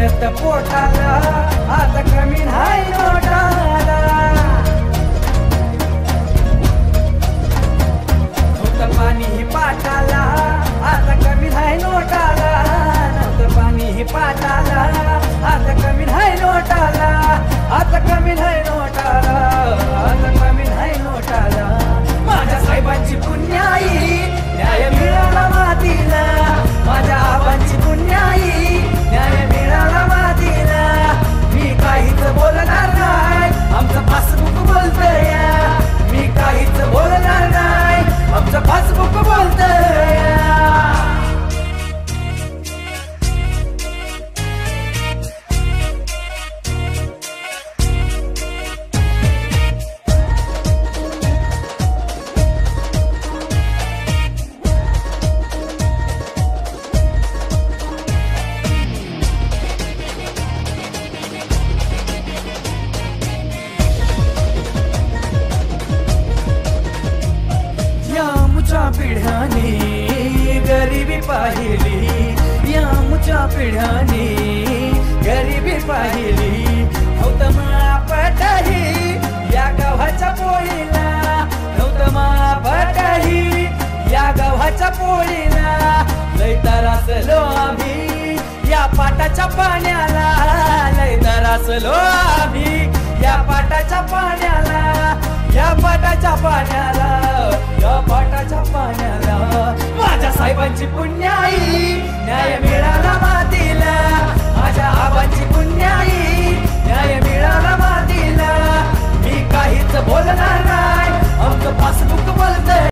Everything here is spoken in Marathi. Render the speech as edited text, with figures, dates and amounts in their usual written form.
मेहनत पोटाला आता कमी नाही नोटाला नव्हतं पाणी ही पाटाला आता कमी नाही नोटाला नव्हतं पाणी ही पाटाला आता कमी नाही नोटाला आता कमी नाही नोटाला आता कमी नाही नोटाला माझ्या साहेबांची पुण्याई न्याय मिळाला मातीला माझ्या आबांची पुण्याई न्याय मिळाला मातीला मी काहीच बोलणार नाही आमचं पासबुक बोलतंय मी काहीच बोलणार नाही आमचं पासबुक बोलतंय पिढ्याने गरिबी पाहिली या आमच्या पिढ्याने गरिबी पाहिली नव्हतं मापटही या गावाच्या पोळीला नव्हतं मापटही या गावाच्या पोळीला लय तरासलो आम्ही या पाटाच्या पाण्याला लय तरासलो आम्ही या पाटाच्या पाण्याला या पाटाच्या पाण्याला या पाटाच्या पाण्याला माझ्या साहेबांची पुण्याई न्याय